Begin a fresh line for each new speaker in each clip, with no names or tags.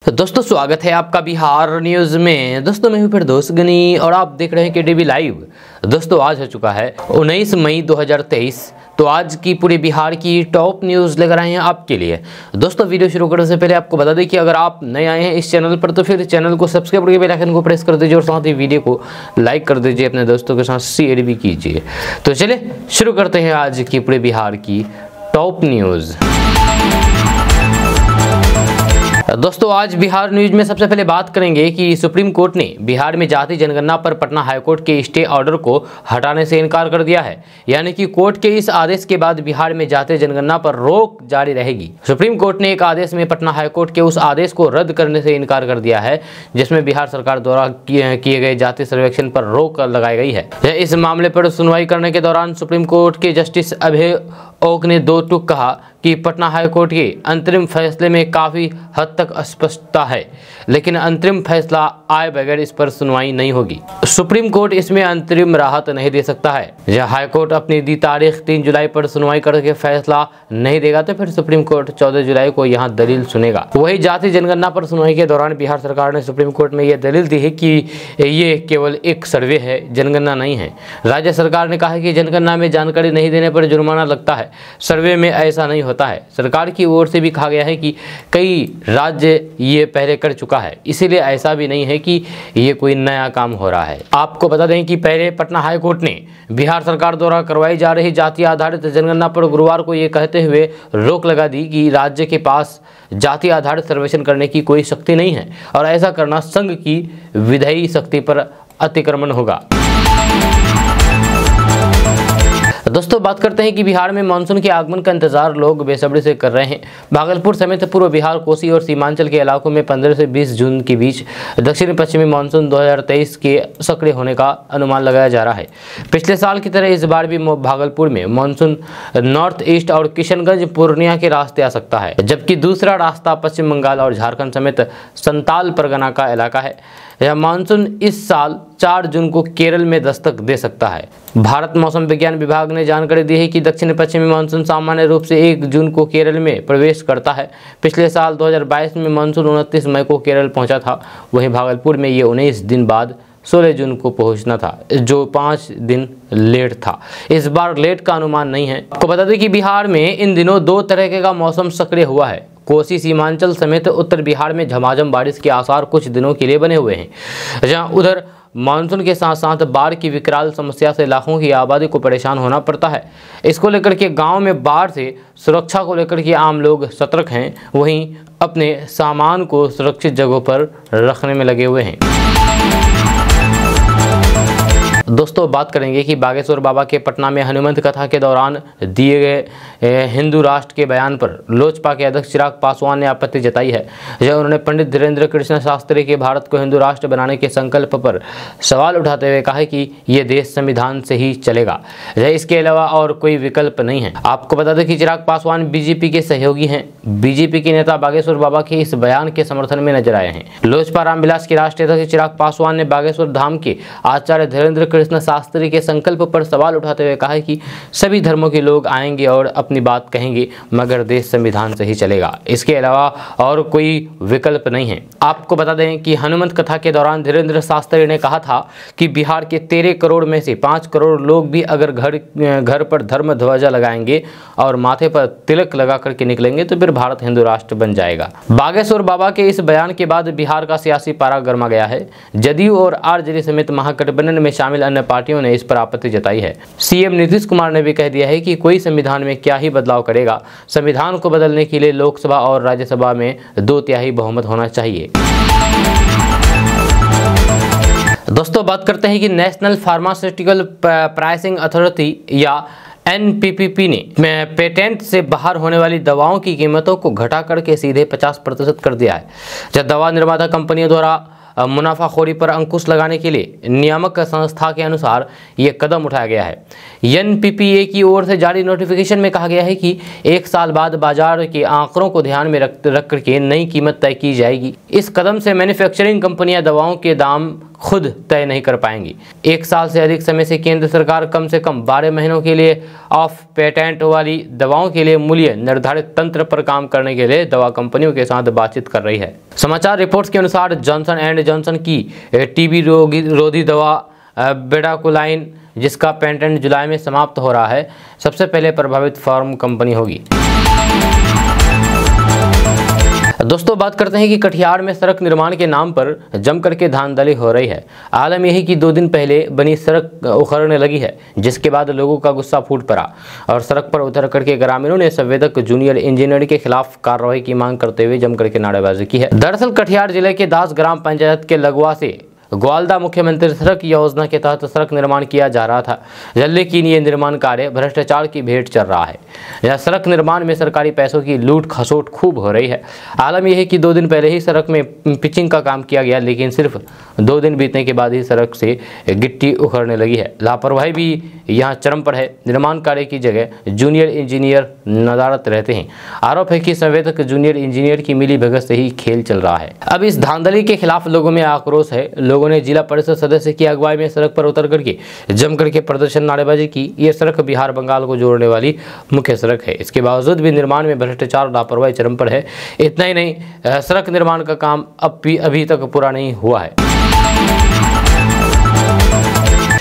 दोस्तों स्वागत है आपका बिहार न्यूज में। दोस्तों मैं हूं फिरदौस गनी और आप देख रहे हैं केटीवी लाइव। दोस्तों आज हो चुका है 19 मई 2023। तो आज की पूरे बिहार की टॉप न्यूज़ लेकर आए हैं आपके लिए। दोस्तों वीडियो शुरू करने से पहले आपको बता दें कि अगर आप नए आए हैं इस चैनल पर तो फिर चैनल को सब्सक्राइब करके बेल आइकन को प्रेस कर दीजिए और साथ ही वीडियो को लाइक कर दीजिए, अपने दोस्तों के साथ शेयर भी कीजिए। तो चलिए शुरू करते हैं आज की पूरे बिहार की टॉप न्यूज़। दोस्तों आज बिहार न्यूज में सबसे पहले बात करेंगे कि सुप्रीम कोर्ट ने बिहार में जाति जनगणना पर पटना हाईकोर्ट के स्टे ऑर्डर को हटाने से इनकार कर दिया है। यानी कि कोर्ट के इस आदेश के बाद बिहार में जाति जनगणना पर रोक जारी रहेगी। सुप्रीम कोर्ट ने एक आदेश में पटना हाईकोर्ट के उस आदेश को रद्द करने से इनकार कर दिया है जिसमें बिहार सरकार द्वारा किए गए जाति सर्वेक्षण पर रोक लगाई गई है। इस मामले पर सुनवाई करने के दौरान सुप्रीम कोर्ट के जस्टिस अभय ओक ने दो टूक कहा कि पटना हाईकोर्ट के अंतरिम फैसले में काफ़ी हद तक अस्पष्टता है, लेकिन अंतरिम फैसला आए बगैर इस पर सुनवाई नहीं होगी। सुप्रीम कोर्ट इसमें अंतरिम राहत नहीं दे सकता है। जब हाईकोर्ट अपनी दी तारीख 3 जुलाई पर सुनवाई करके फैसला नहीं देगा तो फिर सुप्रीम कोर्ट 14 जुलाई को यहाँ दलील सुनेगा। वही जाति जनगणना पर सुनवाई के दौरान बिहार सरकार ने सुप्रीम कोर्ट में यह दलील दी है कि ये केवल एक सर्वे है, जनगणना नहीं है। राज्य सरकार ने कहा कि जनगणना में जानकारी नहीं देने पर जुर्माना लगता है, सर्वे में ऐसा नहीं होता है। सरकार की ओर से भी कहा गया है कि कई राज्य ये पहले कर चुका है, इसीलिए ऐसा भी नहीं है कि ये कोई नया काम हो रहा है। आपको बता दें कि पहले पटना हाईकोर्ट ने बिहार सरकार द्वारा करवाई जा रही जाति आधारित जनगणना पर गुरुवार को ये कहते हुए रोक लगा दी कि राज्य के पास जाति आधारित सर्वेक्षण करने की कोई शक्ति नहीं है और ऐसा करना संघ की विधायी शक्ति पर अतिक्रमण होगा। दोस्तों बात करते हैं कि बिहार में मानसून के आगमन का इंतजार लोग बेसब्री से कर रहे हैं। भागलपुर समेत पूर्व बिहार, कोसी और सीमांचल के इलाकों में 15 से 20 जून के बीच दक्षिण पश्चिमी मानसून 2023 के सक्रिय होने का अनुमान लगाया जा रहा है। पिछले साल की तरह इस बार भी भागलपुर में मानसून नॉर्थ ईस्ट और किशनगंज पूर्णिया के रास्ते आ सकता है, जबकि दूसरा रास्ता पश्चिम बंगाल और झारखंड समेत संताल परगना का इलाका है। यह मानसून इस साल 4 जून को केरल में दस्तक दे सकता है। भारत मौसम विज्ञान विभाग ने जानकारी दी है कि दक्षिण पश्चिमी मानसून सामान्य रूप से 1 जून को केरल में प्रवेश करता है। पिछले साल 2022 में मानसून 29 मई को केरल पहुंचा था। वहीं भागलपुर में ये 19 दिन बाद 16 जून को पहुंचना था, जो 5 दिन लेट था। इस बार लेट का अनुमान नहीं है। आपको बता दें कि बिहार में इन दिनों 2 तरह का मौसम सक्रिय हुआ है। कोसी सीमांचल समेत उत्तर बिहार में झमाझम बारिश के आसार कुछ दिनों के लिए बने हुए हैं, जहां उधर मानसून के साथ साथ बाढ़ की विकराल समस्या से लाखों की आबादी को परेशान होना पड़ता है। इसको लेकर के गांव में बाढ़ से सुरक्षा को लेकर के आम लोग सतर्क हैं, वहीं अपने सामान को सुरक्षित जगहों पर रखने में लगे हुए हैं। दोस्तों बात करेंगे कि बागेश्वर बाबा के पटना में हनुमंत कथा के दौरान दिए गए हिंदू राष्ट्र के बयान पर लोजपा के अध्यक्ष चिराग पासवान ने आपत्ति जताई है। जब उन्होंने पंडित धीरेन्द्र कृष्ण शास्त्री के भारत को हिंदू राष्ट्र बनाने के संकल्प पर सवाल उठाते हुए कहा कि ये देश संविधान से ही चलेगा, इसके अलावा और कोई विकल्प नहीं है। आपको बता दें कि चिराग पासवान बीजेपी के सहयोगी हैं। बीजेपी के नेता बागेश्वर बाबा के इस बयान के समर्थन में नजर आए हैं। लोजपा रामविलास के राष्ट्रीय अध्यक्ष चिराग पासवान ने बागेश्वर धाम के आचार्य धीरेन्द्र कृष्ण शास्त्री के संकल्प पर सवाल उठाते हुए कहा कि सभी धर्मों के लोग आएंगे और अपनी बात कहेंगे, मगर देश संविधान से ही चलेगा, इसके अलावा और कोई विकल्प नहीं है। आपको बता दें कि हनुमंत कथा के दौरान धीरेन्द्र शास्त्री ने कहा था कि बिहार के 13 करोड़ में से 5 करोड़ लोग भी अगर घर पर धर्म ध्वजा लगाएंगे और माथे पर तिलक लगा करके निकलेंगे तो फिर भारत हिंदू राष्ट्र बन जाएगा। बागेश्वर बाबा के इस बयान के बाद बिहार का सियासी पारा गर्मा गया है। जदयू और आरजेडी समेत महागठबंधन में शामिल अन्य पार्टियों ने इस पर आपत्ति जताई है। सीएम नीतीश कुमार ने भी कह दिया है कि कोई संविधान में क्या ही बदलाव करेगा, संविधान को बदलने के लिए लोकसभा और राज्यसभा में 2/3 बहुमत होना चाहिए। दोस्तों बात करते हैं कि नेशनल फार्मास्यूटिकल प्राइसिंग अथॉरिटी या NPPP ने पेटेंट से बाहर होने वाली दवाओं की कीमतों को घटा करके सीधे 50% कर दिया है। जब दवा निर्माता कंपनियों द्वारा मुनाफाखोरी पर अंकुश लगाने के लिए नियामक संस्था के अनुसार ये कदम उठाया गया है। NPPA की ओर से जारी नोटिफिकेशन में कहा गया है कि 1 साल बाद बाजार के आंकड़ों को ध्यान में रख करके नई कीमत तय की जाएगी। इस कदम से मैन्युफैक्चरिंग कंपनियां दवाओं के दाम खुद तय नहीं कर पाएंगी। 1 साल से अधिक समय से केंद्र सरकार कम से कम 12 महीनों के लिए ऑफ पेटेंट वाली दवाओं के लिए मूल्य निर्धारित तंत्र पर काम करने के लिए दवा कंपनियों के साथ बातचीत कर रही है। समाचार रिपोर्ट्स के अनुसार जॉनसन एंड जॉनसन की टीबी रोधी दवा बेडाकुलाइन, जिसका पेटेंट जुलाई में समाप्त हो रहा है, सबसे पहले प्रभावित फार्म कंपनी होगी। दोस्तों, बात करते हैं कि कटिहार में सड़क निर्माण के नाम पर जम करके धांधली हो रही है। आलम यही कि 2 दिन पहले बनी सड़क उखड़ने लगी है, जिसके बाद लोगों का गुस्सा फूट पड़ा और सड़क पर उतर करके ग्रामीणों ने संवेदक जूनियर इंजीनियर के खिलाफ कार्रवाई की मांग करते हुए जम करके नारेबाजी की है। दरअसल कटिहार जिले के दास ग्राम पंचायत के लगवा से ग्वालदा मुख्यमंत्री सड़क योजना के तहत सड़क निर्माण किया जा रहा था, लेकिन ये निर्माण कार्य भ्रष्टाचार की भेंट चल रहा है। यह सड़क निर्माण में सरकारी पैसों की लूट खसोट खूब हो रही है। आलम यह है कि 2 दिन पहले ही सड़क में पिचिंग का काम किया गया, लेकिन सिर्फ 2 दिन बीतने के बाद ही सड़क से गिट्टी उखड़ने लगी है। लापरवाही भी यहाँ चरम पर है। निर्माण कार्य की जगह जूनियर इंजीनियर नदारत रहते हैं। आरोप है कि संवेदक जूनियर इंजीनियर की मिली भगत से ही खेल चल रहा है। अब इस धांधली के खिलाफ लोगों में आक्रोश है। लोगों ने जिला परिषद सदस्य की अगुवाई में सड़क पर उतर करके जम करके प्रदर्शन नारेबाजी की। ये सड़क बिहार बंगाल को जोड़ने वाली मुख्य सड़क है। इसके बावजूद भी निर्माण में भ्रष्टाचार लापरवाही चरम पर है। इतना ही नहीं, सड़क निर्माण का काम अभी तक पूरा नहीं हुआ है।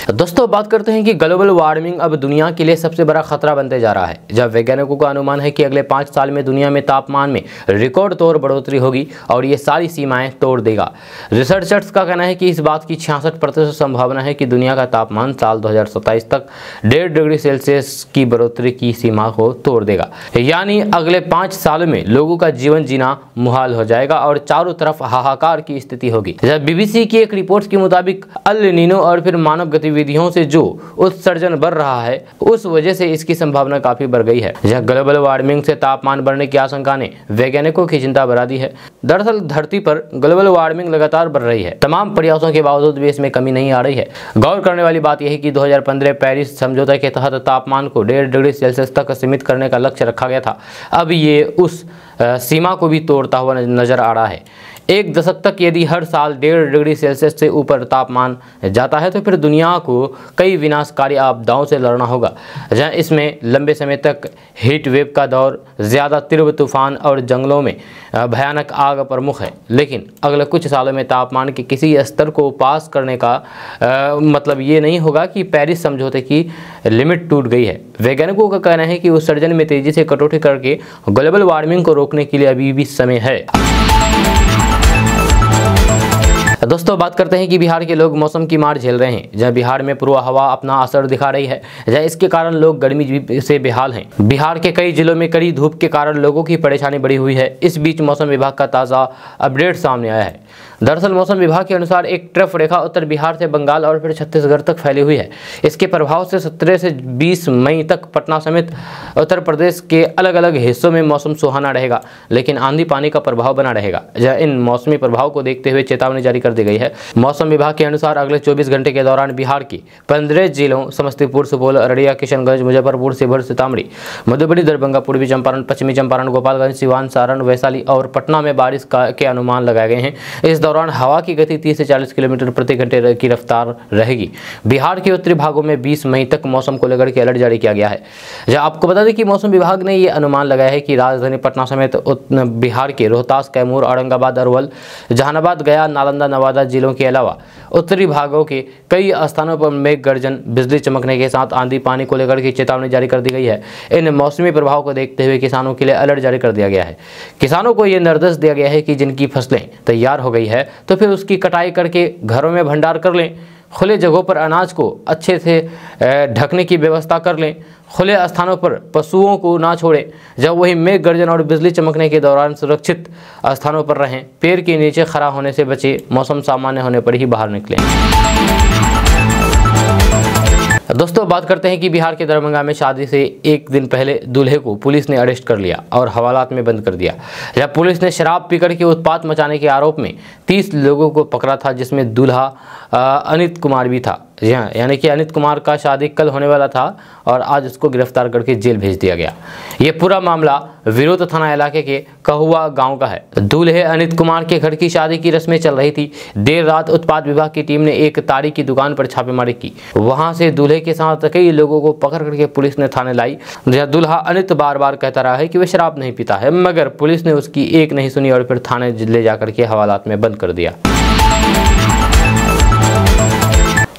दोस्तों, बात करते हैं कि ग्लोबल वार्मिंग अब दुनिया के लिए सबसे बड़ा खतरा बनते जा रहा है। जब वैज्ञानिकों का अनुमान है कि अगले 5 साल में दुनिया में तापमान में रिकॉर्ड तौर बढ़ोतरी होगी और ये सारी सीमाएं तोड़ देगा। रिसर्चर्स का कहना है कि इस बात की 66% संभावना है कि दुनिया का तापमान साल 2027 तक 1.5 डिग्री सेल्सियस की बढ़ोतरी की सीमा को तोड़ देगा। यानी अगले 5 सालों में लोगों का जीवन जीना मुहाल हो जाएगा और चारों तरफ हाहाकार की स्थिति होगी। बीबीसी की एक रिपोर्ट के मुताबिक अल नीनो और फिर मानव गतिविधियों से जो उत्सर्जन बढ़ रहा है, उस वजह से इसकी संभावना काफी बढ़ गई है। यह ग्लोबल वार्मिंग से तापमान बढ़ने की आशंका ने वैज्ञानिकों की चिंता बढ़ा दी है। दरअसल धरती पर ग्लोबल वार्मिंग लगातार बढ़ रही है। तमाम प्रयासों के बावजूद भी इसमें कमी नहीं आ रही है। गौर करने वाली बात यह है कि 2015 पेरिस समझौते के तहत तापमान को 1.5 डिग्री सेल्सियस तक सीमित करने का लक्ष्य रखा गया था। अब ये उस सीमा को भी तोड़ता हुआ नजर आ रहा है। 1 दशक तक यदि हर साल 1.5 डिग्री सेल्सियस से ऊपर तापमान जाता है तो फिर दुनिया को कई विनाशकारी आपदाओं से लड़ना होगा, जहां इसमें लंबे समय तक हीट वेव का दौर, ज़्यादा तीव्र तूफान और जंगलों में भयानक आग प्रमुख है। लेकिन अगले कुछ सालों में तापमान के किसी स्तर को पास करने का मतलब ये नहीं होगा कि पेरिस समझौते की लिमिट टूट गई है। वैज्ञानिकों का कहना है कि उत्सर्जन में तेजी से कटौती करके ग्लोबल वार्मिंग को रोकने के लिए अभी भी समय है। दोस्तों, बात करते हैं कि बिहार के लोग मौसम की मार झेल रहे हैं। जहां बिहार में पूर्वा हवा अपना असर दिखा रही है, जहां इसके कारण लोग गर्मी से बेहाल हैं। बिहार के कई जिलों में कड़ी धूप के कारण लोगों की परेशानी बढ़ी हुई है। इस बीच मौसम विभाग का ताज़ा अपडेट सामने आया है। दरअसल मौसम विभाग के अनुसार एक ट्रफ रेखा उत्तर बिहार से बंगाल और फिर छत्तीसगढ़ तक फैली हुई है। इसके प्रभाव से 17 से 20 मई तक पटना समेत उत्तर प्रदेश के अलग अलग हिस्सों में मौसम सुहाना रहेगा, लेकिन आंधी पानी का प्रभाव बना रहेगा। इन मौसमी प्रभाव को देखते हुए चेतावनी जारी कर दी गई है। मौसम विभाग के अनुसार अगले 24 घंटे के दौरान बिहार की 15 जिलों समस्तीपुर, सुपौल, अररिया, किशनगंज, मुजफ्फरपुर, शिवहर, सीतामढ़ी, मधुबनी, दरभंगा, पूर्वी चंपारण, पश्चिमी चंपारण, गोपालगंज, सिवान, सारण, वैशाली और पटना में बारिश के अनुमान लगाए गए हैं। इस दौरान हवा की गति 30 से 40 किलोमीटर प्रति घंटे की रफ्तार रहेगी। बिहार के उत्तरी भागों में 20 मई तक मौसम को लेकर के अलर्ट जारी किया गया है। जहां आपको बता दें कि मौसम विभाग ने ये अनुमान लगाया है कि राजधानी पटना समेत बिहार के रोहतास, कैमूर, औरंगाबाद, अरवल, जहानाबाद, गया, नालंदा, नवादा जिलों के अलावा उत्तरी भागों के कई स्थानों पर मेघ गर्जन, बिजली चमकने के साथ आंधी पानी को लेकर के चेतावनी जारी कर दी गई है। इन मौसमी प्रभाव को देखते हुए किसानों के लिए अलर्ट जारी कर दिया गया है। किसानों को यह निर्देश दिया गया है कि जिनकी फसलें तैयार हो गई है तो फिर उसकी कटाई करके घरों में भंडार कर लें। खुले जगहों पर अनाज को अच्छे से ढकने की व्यवस्था कर लें। खुले स्थानों पर पशुओं को ना छोड़ें। जब वही मेघ गर्जन और बिजली चमकने के दौरान सुरक्षित स्थानों पर रहें। पेड़ के नीचे खड़ा होने से बचें। मौसम सामान्य होने पर ही बाहर निकलें। दोस्तों, बात करते हैं कि बिहार के दरभंगा में शादी से एक दिन पहले दूल्हे को पुलिस ने अरेस्ट कर लिया और हवालात में बंद कर दिया। जब पुलिस ने शराब पीकर के उत्पात मचाने के आरोप में 30 लोगों को पकड़ा था, जिसमें दूल्हा अनित कुमार भी था। जी हाँ, यानी कि अनित कुमार का शादी कल होने वाला था और आज उसको गिरफ्तार करके जेल भेज दिया गया। ये पूरा मामला विरोध थाना इलाके के कहुआ गांव का है। दूल्हे अनित कुमार के घर की शादी की रस्में चल रही थी। देर रात उत्पाद विभाग की टीम ने एक ताड़ी की दुकान पर छापेमारी की। वहां से दूल्हे के साथ कई लोगों को पकड़ करके पुलिस ने थाने लाई। दूल्हा अनित बार बार कहता रहा है कि वह शराब नहीं पीता है, मगर पुलिस ने उसकी एक नहीं सुनी और फिर थाने ले जाकर के हवालात में बंद कर दिया।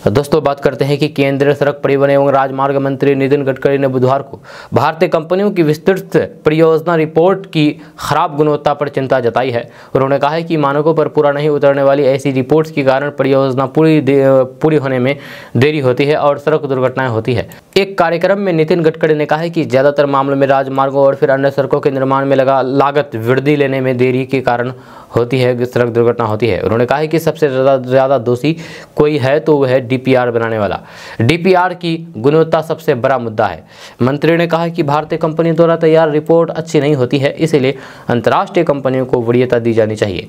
दोस्तों, बात करते हैं कि केंद्रीय सड़क परिवहन एवं राजमार्ग मंत्री नितिन गडकरी ने बुधवार को भारतीय कंपनियों की विस्तृत परियोजना रिपोर्ट की खराब गुणवत्ता पर चिंता जताई है। उन्होंने कहा है कि मानकों पर पूरा नहीं उतरने वाली ऐसी रिपोर्ट्स के कारण परियोजना पूरी होने में देरी होती है और सड़क दुर्घटनाएं होती है। एक कार्यक्रम में नितिन गडकरी ने कहा है कि ज्यादातर मामलों में राजमार्गों और फिर अन्य सड़कों के निर्माण में लगा लागत वृद्धि लेने में देरी के कारण होती है, सड़क दुर्घटना होती है। उन्होंने कहा है कि सबसे ज़्यादा दोषी कोई है तो वह है डीपीआर बनाने वाला। डीपीआर की गुणवत्ता सबसे बड़ा मुद्दा है। मंत्री ने कहा कि भारतीय कंपनी द्वारा तैयार रिपोर्ट अच्छी नहीं होती है, इसलिए अंतर्राष्ट्रीय कंपनियों को वरीयता दी जानी चाहिए।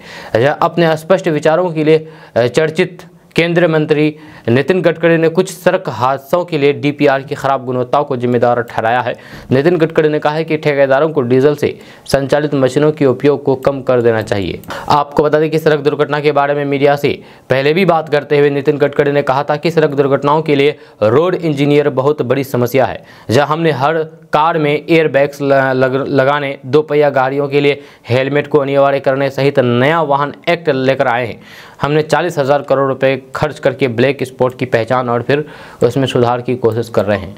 अपने स्पष्ट विचारों के लिए चर्चित केंद्रीय मंत्री नितिन गडकरी ने कुछ सड़क हादसों के लिए डीपीआर की खराब गुणवत्ता को जिम्मेदार ठहराया है। नितिन गडकरी ने कहा है कि ठेकेदारों को डीजल से संचालित मशीनों के उपयोग को कम कर देना चाहिए। आपको बता दें कि सड़क दुर्घटना के बारे में मीडिया से पहले भी बात करते हुए नितिन गडकरी ने कहा था कि सड़क दुर्घटनाओं के लिए रोड इंजीनियर बहुत बड़ी समस्या है। जहाँ हमने हर कार में एयर बैग्स लगाने, 2 पहिया गाड़ियों के लिए हेलमेट को अनिवार्य करने सहित नया वाहन एक्ट लेकर आए हैं। हमने 40,000 करोड़ रुपए खर्च करके ब्लैक स्पॉट की पहचान और फिर उसमें सुधार की कोशिश कर रहे हैं।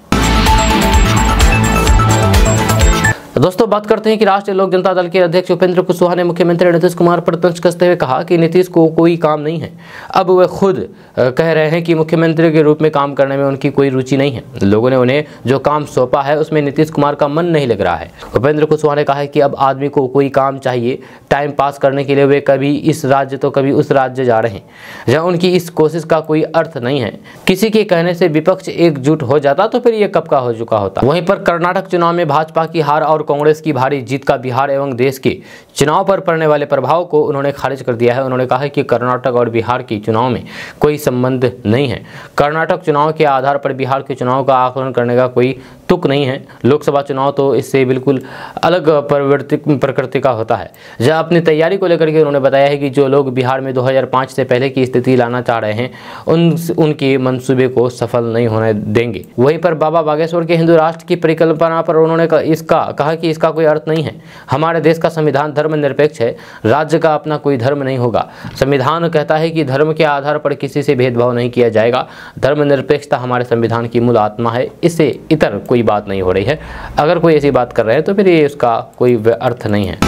दोस्तों, बात करते हैं कि राष्ट्रीय लोक जनता दल के अध्यक्ष उपेंद्र कुशवाहा ने मुख्यमंत्री नीतीश कुमार पर तंज कसते हुए कहा कि नीतीश को कोई काम नहीं है। अब वे खुद कह रहे हैं कि मुख्यमंत्री के रूप में काम करने में उनकी कोई रुचि नहीं है। लोगों ने उन्हें जो काम सौंपा है उसमें नीतीश कुमार का मन नहीं लग रहा है। उपेंद्र कुशवाहा ने कहा है कि अब आदमी को कोई काम चाहिए। टाइम पास करने के लिए वे कभी इस राज्य तो कभी उस राज्य जा रहे हैं, जहाँ उनकी इस कोशिश का कोई अर्थ नहीं है। किसी के कहने से विपक्ष एकजुट हो जाता तो फिर ये कब का हो चुका होता। वहीं पर कर्नाटक चुनाव में भाजपा की हार और कांग्रेस की भारी जीत का बिहार एवं देश के चुनाव पर पड़ने वाले प्रभाव को उन्होंने खारिज कर दिया है। उन्होंने कहा है कि कर्नाटक और बिहार के चुनाव में कोई संबंध नहीं है। कर्नाटक चुनाव के आधार पर बिहार के चुनाव का आकलन करने का कोई तुक नहीं है। लोकसभा चुनाव तो इससे बिल्कुल अलग प्रकृति का होता है। जहां अपनी तैयारी को लेकर के उन्होंने बताया है कि जो लोग बिहार में 2005 से पहले की स्थिति लाना चाह रहे हैं उनके मंसूबे को सफल नहीं होने देंगे। वहीं पर बाबा बागेश्वर के हिंदू राष्ट्र की परिकल्पना पर उन्होंने कहा कि इसका कोई अर्थ नहीं है। हमारे देश का संविधान धर्मनिरपेक्ष है। राज्य का अपना कोई धर्म नहीं होगा। संविधान कहता है कि धर्म के आधार पर किसी से भेदभाव नहीं किया जाएगा। धर्मनिरपेक्षता हमारे संविधान की मूल आत्मा है। इससे इतर कोई बात नहीं हो रही है। अगर कोई ऐसी बात कर रहे हैं तो फिर ये उसका कोई अर्थ नहीं है।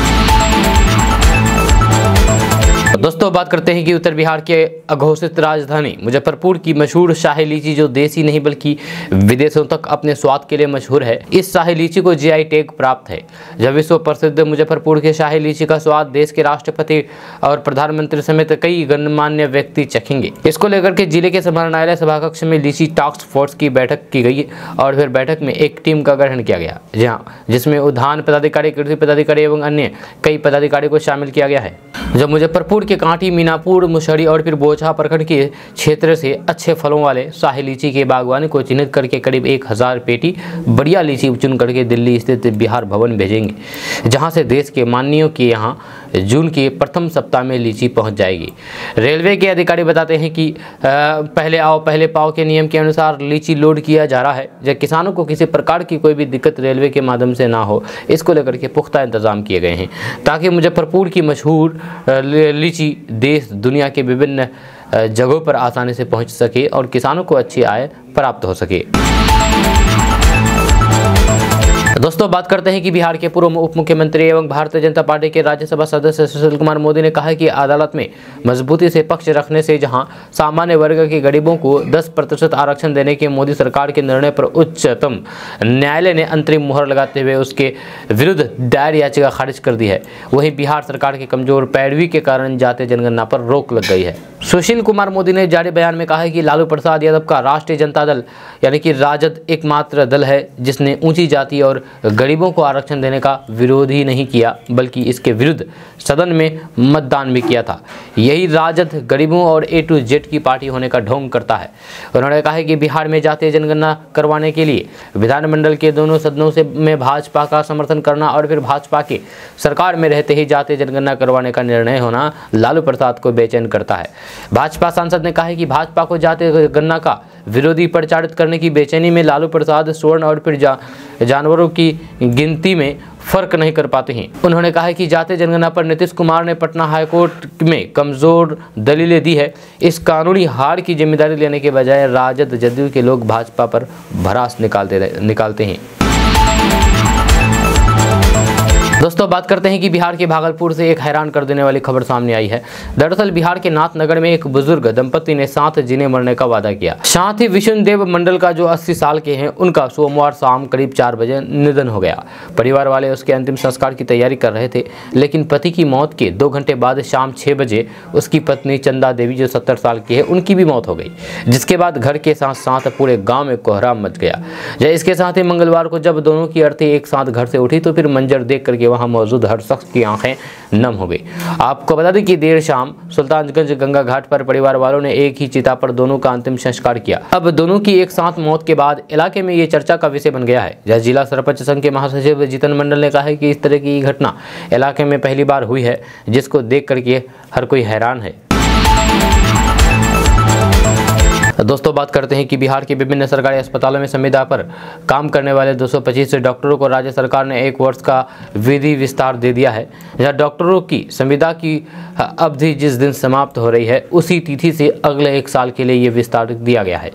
दोस्तों, बात करते हैं कि उत्तर बिहार के अघोषित राजधानी मुजफ्फरपुर की मशहूर शाही लीची जो देसी नहीं बल्कि विदेशों तक अपने स्वाद के लिए मशहूर है। इस शाही लीची को जीआई टैग प्राप्त है। जब विश्व प्रसिद्ध मुजफ्फरपुर के शाही लीची का स्वाद देश के राष्ट्रपति और प्रधानमंत्री समेत कई गणमान्य व्यक्ति चखेंगे। इसको लेकर के जिले के समाहरणालय सभाकक्ष में लीची टास्क फोर्स की बैठक की गई और फिर बैठक में एक टीम का गठन किया गया, जिसमें उद्यान पदाधिकारी, कृषि पदाधिकारी एवं अन्य कई पदाधिकारी को शामिल किया गया है। जब मुजफ्फरपुर के कांटी, मीनापुर, मुसहरी और फिर बोचहा प्रखंड के क्षेत्र से अच्छे फलों वाले शाही लीची के बागवानी को चिन्हित करके करीब 1000 पेटी बढ़िया लीची चुन करके दिल्ली स्थित बिहार भवन भेजेंगे, जहां से देश के माननीयों के यहां जून के प्रथम सप्ताह में लीची पहुंच जाएगी। रेलवे के अधिकारी बताते हैं कि पहले आओ पहले पाओ के नियम के अनुसार लीची लोड किया जा रहा है। जब किसानों को किसी प्रकार की कोई भी दिक्कत रेलवे के माध्यम से ना हो, इसको लेकर के पुख्ता इंतजाम किए गए हैं ताकि मुजफ्फरपुर की मशहूर लीची देश दुनिया के विभिन्न जगहों पर आसानी से पहुंच सके और किसानों को अच्छी आय प्राप्त हो सके। दोस्तों, बात करते हैं कि बिहार के पूर्व उप मुख्यमंत्री एवं भारतीय जनता पार्टी के राज्यसभा सदस्य सुशील कुमार मोदी ने कहा है कि अदालत में मजबूती से पक्ष रखने से जहां सामान्य वर्ग के गरीबों को 10% आरक्षण देने के मोदी सरकार के निर्णय पर उच्चतम न्यायालय ने अंतरिम मुहर लगाते हुए उसके विरुद्ध दायर याचिका खारिज कर दी है। वहीं बिहार सरकार की कमजोर पैरवी के कारण जातीय जनगणना पर रोक लग गई है। सुशील कुमार मोदी ने जारी बयान में कहा है कि लालू प्रसाद यादव का राष्ट्रीय जनता दल यानी कि राजद एकमात्र दल है जिसने ऊंची जाति और गरीबों को आरक्षण देने का विरोध ही नहीं किया बल्कि इसके विरुद्ध सदन में मतदान भी किया था। यही राजद गरीबों और A to Z की पार्टी होने का ढोंग करता है। उन्होंने कहा है कि बिहार में जातीय जनगणना करवाने के लिए विधानमंडल के दोनों सदनों में भाजपा का समर्थन करना और फिर भाजपा के सरकार में रहते ही जातीय जनगणना करवाने का निर्णय होना लालू प्रसाद को बेचैन करता है। भाजपा सांसद ने कहा है कि भाजपा को जातीय गणना का विरोधी प्रचारित करने की बेचैनी में लालू प्रसाद स्वर्ण और फिर जानवरों की गिनती में फर्क नहीं कर पाते हैं। उन्होंने कहा है कि जातीय जनगणना पर नीतीश कुमार ने पटना हाईकोर्ट में कमजोर दलीलें दी है। इस कानूनी हार की जिम्मेदारी लेने के बजाय राजद जदयू के लोग भाजपा पर भड़ास निकालते हैं। दोस्तों बात करते हैं कि बिहार के भागलपुर से एक हैरान कर देने वाली खबर सामने आई है। दरअसल बिहार के नाथनगर में एक बुजुर्ग दंपति ने साथ जीने मरने का वादा किया। साथ ही विष्णुदेव मंडल का जो 80 साल के हैं उनका सोमवार शाम करीब 4 बजे निधन हो गया। परिवार वाले उसके अंतिम संस्कार की तैयारी कर रहे थे, लेकिन पति की मौत के 2 घंटे बाद शाम 6 बजे उसकी पत्नी चंदा देवी जो 70 साल की है उनकी भी मौत हो गई, जिसके बाद घर के साथ साथ पूरे गाँव में कोहराम मच गया। इसके साथ ही मंगलवार को जब दोनों की अर्थी एक साथ घर से उठी तो फिर मंजर देख करके वहां मौजूद हर शख्स की आंखें नम हो गई। आपको बता दें कि देर शाम सुल्तानगंज गंगा घाट पर परिवार वालों ने एक ही चिता पर दोनों का अंतिम संस्कार किया। अब दोनों की एक साथ मौत के बाद इलाके में ये चर्चा का विषय बन गया है। जहाँ जिला सरपंच संघ के महासचिव जीतन मंडल ने कहा है कि इस तरह की घटना इलाके में पहली बार हुई है, जिसको देख करके हर कोई हैरान है। दोस्तों बात करते हैं कि बिहार के विभिन्न सरकारी अस्पतालों में संविदा पर काम करने वाले 225 डॉक्टरों को राज्य सरकार ने 1 वर्ष का विधि विस्तार दे दिया है। जहां डॉक्टरों की संविदा की अवधि जिस दिन समाप्त हो रही है उसी तिथि से अगले 1 साल के लिए ये विस्तार दिया गया है।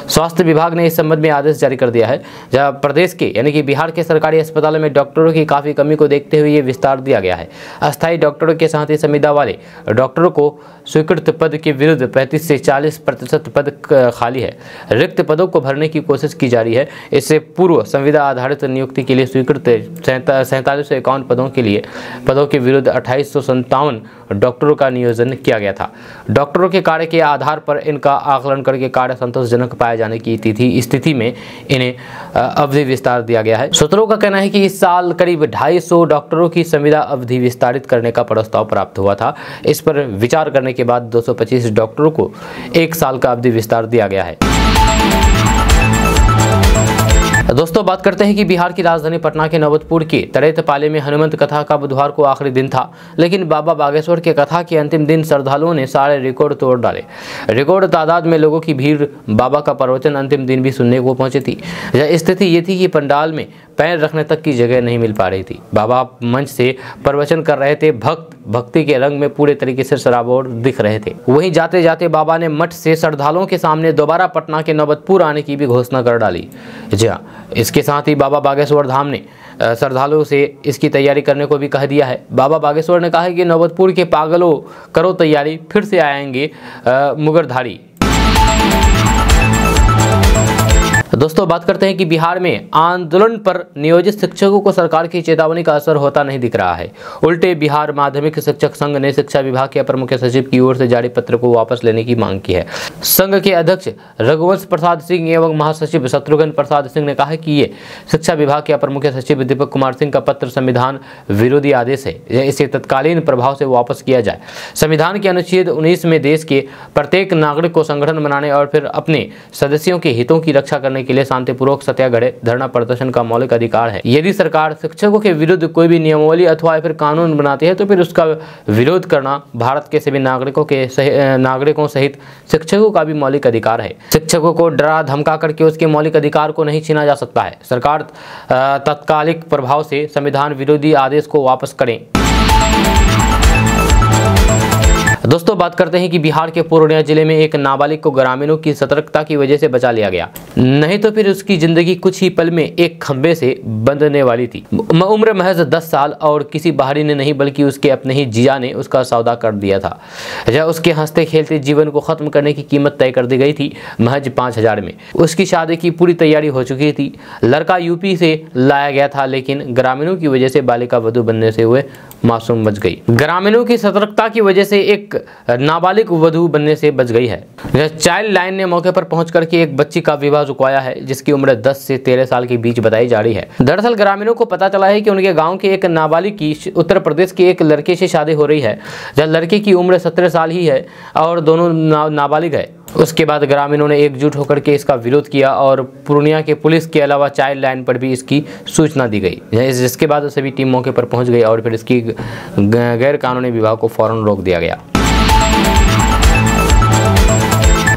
स्वास्थ्य विभाग ने इस संबंध में आदेश जारी कर दिया है। जहाँ प्रदेश के यानी कि बिहार के सरकारी अस्पतालों में डॉक्टरों की काफ़ी कमी को देखते हुए ये विस्तार दिया गया है। अस्थायी डॉक्टरों के साथ ही संविदा वाले डॉक्टरों को स्वीकृत पद के विरुद्ध 35 से 40% पद खाली है। रिक्त पदों को भरने की कोशिश की जा रही है। इससे पूर्व संविदा आधारित नियुक्ति के लिए स्वीकृत 4751 पदों के विरुद्ध 2857 डॉक्टरों का नियोजन किया गया था। डॉक्टरों के कार्य के आधार पर इनका आकलन करके कार्य संतोषजनक पाए जाने की स्थिति में इन्हें अवधि विस्तार दिया गया है। सूत्रों का कहना है कि इस साल करीब 250 डॉक्टरों की संविदा अवधि विस्तारित करने का प्रस्ताव प्राप्त हुआ था। इस पर विचार करने के बाद 225 डॉक्टरों को 1 साल का अवधि विस्तार दिया गया है। दोस्तों बात करते हैं कि बिहार की राजधानी पटना के नौबतपुर के तरेतपाले में हनुमंत कथा का बुधवार को आखिरी दिन था, लेकिन बाबा बागेश्वर के कथा के अंतिम दिन श्रद्धालुओं ने सारे रिकॉर्ड तोड़ डाले। रिकॉर्ड तादाद में लोगों की भीड़ बाबा का प्रवचन अंतिम दिन भी सुनने को पहुंची थी। स्थिति ये थी कि पंडाल में पैर रखने तक की जगह नहीं मिल पा रही थी। बाबा मंच से प्रवचन कर रहे थे। भक्त भक्ति के रंग में पूरे तरीके से सराबोर दिख रहे थे। वहीं जाते जाते बाबा ने मठ से श्रद्धालुओं के सामने दोबारा पटना के नौबतपुर आने की भी घोषणा कर डाली। जी हाँ, इसके साथ ही बाबा बागेश्वर धाम ने श्रद्धालुओं से इसकी तैयारी करने को भी कह दिया है। बाबा बागेश्वर ने कहा है कि नौबतपुर के पागलों करो तैयारी, फिर से आएंगे मुगरधारी। दोस्तों बात करते हैं कि बिहार में आंदोलन पर नियोजित शिक्षकों को सरकार की चेतावनी का असर होता नहीं दिख रहा है। उल्टे बिहार माध्यमिक शिक्षक संघ ने शिक्षा विभाग के अपर मुख्य सचिव की ओर से जारी पत्र को वापस लेने की मांग की है। संघ के अध्यक्ष रघुवंश प्रसाद सिंह एवं महासचिव शत्रुघ्न प्रसाद सिंह ने कहा कि ये शिक्षा विभाग के अपर मुख्य सचिव दीपक कुमार सिंह का पत्र संविधान विरोधी आदेश है, इसे तत्कालीन प्रभाव से वापस किया जाए। संविधान के अनुच्छेद 19 में देश के प्रत्येक नागरिक को संगठन बनाने और फिर अपने सदस्यों के हितों की रक्षा करने के लिए शांतिपूर्वक सत्याग्रह धरना प्रदर्शन का मौलिक अधिकार है। यदि सरकार शिक्षकों के विरुद्ध कोई भी नियमावली अथवा फिर कानून बनाती है तो फिर उसका विरोध करना भारत के सभी नागरिकों सहित शिक्षकों का भी मौलिक अधिकार है। शिक्षकों को डरा धमका करके उसके मौलिक अधिकार को नहीं छीना जा सकता है। सरकार तत्कालिक प्रभाव से संविधान विरोधी आदेश को वापस करें। दोस्तों बात करते हैं कि बिहार के पूर्णिया जिले में एक नाबालिग को ग्रामीणों की सतर्कता की वजह से बचा लिया गया, नहीं तो फिर उसकी जिंदगी कुछ ही पल में एक खंबे से बंधने वाली थी। उम्र महज 10 साल और किसी बाहरी ने नहीं बल्कि उसके अपने ही जिया ने उसका सौदा कर दिया था। जब उसके हंसते खेलते जीवन को खत्म करने की कीमत तय कर दी गई थी महज 5000 में। उसकी शादी की पूरी तैयारी हो चुकी थी। लड़का यूपी से लाया गया था, लेकिन ग्रामीणों की वजह से बालिका वधू बनने से हुए मासूम बच गई। ग्रामीणों की सतर्कता की वजह से एक एक नाबालिग वधू बनने से बच गई है। चाइल्ड लाइन ने मौके पर पहुंच करके एक बच्ची का विवाह रुकवाया है, जिसकी उम्र 10 से 13 साल के बीच बताई जा रही है। दरअसल ग्रामीणों को पता चला है कि उनके गांव के एक नाबालिग की उत्तर प्रदेश के एक लड़के से शादी हो रही है, जहाँ लड़के की उम्र 17 साल ही है और दोनों नाबालिग है। उसके बाद ग्रामीणों ने एकजुट होकर के इसका विरोध किया और पूर्णिया के पुलिस के अलावा चाइल्ड लाइन पर भी इसकी सूचना दी गई, जिसके बाद सभी टीम मौके पर पहुंच गई और फिर इसकी गैर कानूनी विवाह को फौरन रोक दिया गया।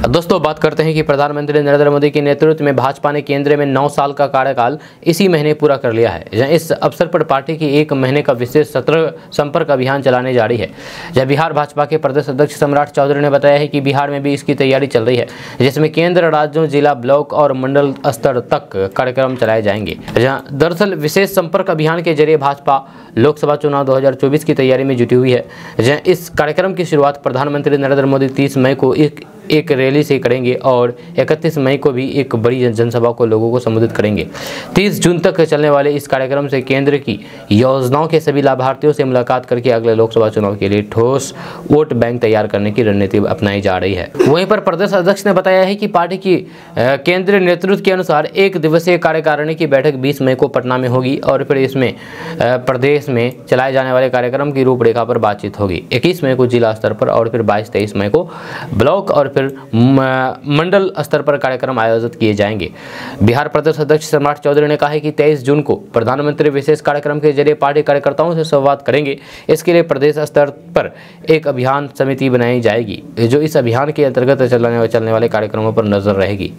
दोस्तों बात करते हैं कि प्रधानमंत्री नरेंद्र मोदी के नेतृत्व में भाजपा ने केंद्र में 9 साल का कार्यकाल इसी महीने पूरा कर लिया है। इस अवसर पर पार्टी की 1 महीने का विशेष सत्र संपर्क अभियान चलाने जा रही है। जब बिहार भाजपा के प्रदेश अध्यक्ष सम्राट चौधरी ने बताया है कि बिहार में भी इसकी तैयारी चल रही है, जिसमें केंद्र, राज्यों, जिला, ब्लॉक और मंडल स्तर तक कार्यक्रम चलाए जाएंगे। दरअसल विशेष संपर्क अभियान के जरिए भाजपा लोकसभा चुनाव 2024 की तैयारी में जुटी हुई है। इस कार्यक्रम की शुरुआत प्रधानमंत्री नरेंद्र मोदी 30 मई को एक रैली से करेंगे और 31 मई को भी एक बड़ी जनसभा को लोगों को संबोधित करेंगे। 30 जून तक चलने वाले इस कार्यक्रम से केंद्र की योजनाओं के सभी लाभार्थियों से मुलाकात करके अगले लोकसभा चुनाव के लिए ठोस वोट बैंक तैयार करने की रणनीति अपनाई जा रही है। वहीं पर प्रदेश अध्यक्ष ने बताया है कि पार्टी की केंद्रीय नेतृत्व के अनुसार 1 दिवसीय कार्यकारिणी की बैठक 20 मई को पटना में होगी और फिर इसमें प्रदेश में चलाए जाने वाले कार्यक्रम की रूपरेखा पर बातचीत होगी। 21 मई को जिला स्तर पर और फिर 22-23 मई को ब्लॉक और फिर मंडल स्तर पर कार्यक्रम आयोजित किए जाएंगे। बिहार प्रदेश अध्यक्ष सम्राट चौधरी ने कहा है कि 23 जून को प्रधानमंत्री विशेष कार्यक्रम के जरिए पार्टी कार्यकर्ताओं से संवाद करेंगे। इसके लिए प्रदेश स्तर पर एक अभियान समिति बनाई जाएगी, जो इस अभियान के अंतर्गत चलने वाले कार्यक्रमों पर नजर रहेगी।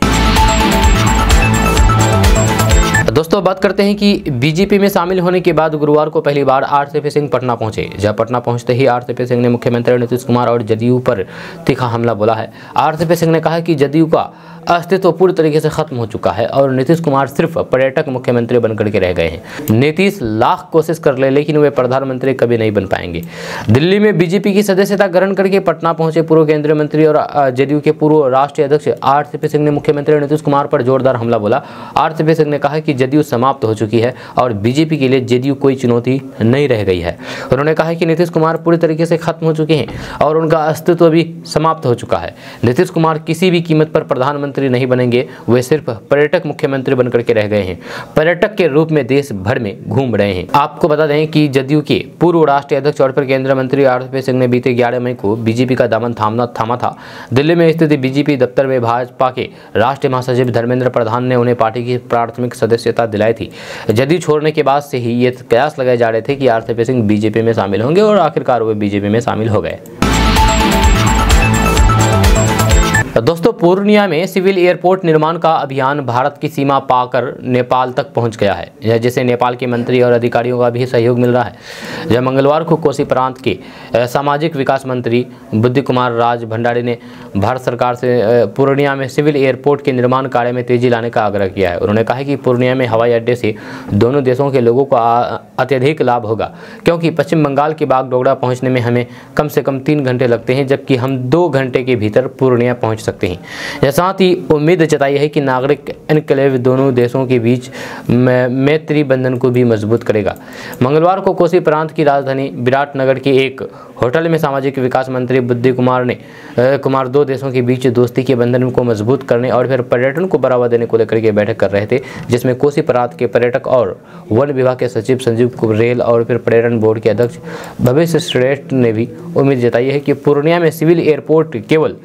दोस्तों बात करते हैं कि बीजेपी में शामिल होने के बाद गुरुवार को पहली बार आरसीपी सिंह पटना पहुंचे। जहां पटना पहुंचते ही आरसीपी सिंह ने मुख्यमंत्री नीतीश कुमार और जदयू पर तीखा हमला बोला है। आरसीपी सिंह ने कहा कि जदयू का अस्तित्व पूरी तरीके से खत्म हो चुका है और नीतीश कुमार सिर्फ पर्यटक मुख्यमंत्री बनकर के रह गए हैं। नीतीश लाख कोशिश कर ले, लेकिन वे प्रधानमंत्री कभी नहीं बन पाएंगे। दिल्ली में बीजेपी की सदस्यता ग्रहण करके पटना पहुंचे पूर्व केंद्रीय मंत्री और जदयू के पूर्व राष्ट्रीय अध्यक्ष आरसीपी सिंह ने मुख्यमंत्री नीतीश कुमार पर जोरदार हमला बोला। आरसीपी सिंह ने कहा कि जदयू समाप्त हो चुकी है और बीजेपी के लिए जदयू कोई चुनौती नहीं रह गई है। उन्होंने कहा कि नीतीश कुमार पूरी तरीके से खत्म हो चुके हैं और उनका अस्तित्व भी समाप्त हो चुका है। नीतीश कुमार किसी भी कीमत पर प्रधानमंत्री नहीं बनेंगे, वे सिर्फ पर्यटक मुख्यमंत्री बनकर के रह गए हैं। पर्यटक के रूप में देश भर में घूम रहे हैं। आपको बता दें कि जदयू के पूर्व राष्ट्रीय अध्यक्ष और फिर केंद्रीय मंत्री आरसीपी सिंह ने बीते 11 मई को बीजेपी का दामन थामा था। दिल्ली में स्थित बीजेपी दफ्तर में भाजपा के राष्ट्रीय महासचिव धर्मेंद्र प्रधान ने उन्हें पार्टी की प्राथमिक सदस्यता दिलाई थी। जदयू छोड़ने के बाद से ही ये कयास लगाए जा रहे थे कि आरसीपी सिंह बीजेपी में शामिल होंगे और आखिरकार वे बीजेपी में शामिल हो गए। दोस्तों पूर्णिया में सिविल एयरपोर्ट निर्माण का अभियान भारत की सीमा पाकर नेपाल तक पहुंच गया है, जिसे नेपाल के मंत्री और अधिकारियों का भी सहयोग मिल रहा है। जब मंगलवार को कोसी प्रांत के सामाजिक विकास मंत्री बुद्धि कुमार राज भंडारी ने भारत सरकार से पूर्णिया में सिविल एयरपोर्ट के निर्माण कार्य में तेजी लाने का आग्रह किया है। उन्होंने कहा कि पूर्णिया में हवाई अड्डे से दोनों देशों के लोगों को अत्यधिक लाभ होगा, क्योंकि पश्चिम बंगाल के बागडोगरा पहुँचने में हमें कम से कम 3 घंटे लगते हैं, जबकि हम 2 घंटे के भीतर पूर्णिया पहुँच सकते हैं। साथ ही उम्मीद जताई है कि नागरिक एनक्लेव दोनों देशों के बीच मैत्री बंधन को भी मजबूत करेगा। मंगलवार को कोसी प्रांत की राजधानी विराटनगर के एक होटल में सामाजिक विकास मंत्री बुद्धि कुमार 2 देशों के बीच दोस्ती के बंधन को मजबूत करने और फिर पर्यटन को बढ़ावा देने को लेकर के बैठक कर रहे थे, जिसमें कोसी प्रांत के पर्यटक और वन विभाग के सचिव संजीव रेल और फिर पर्यटन बोर्ड के अध्यक्ष भविष्य श्रेष्ठ ने भी उम्मीद जताई है कि पूर्णिया में सिविल एयरपोर्ट केवल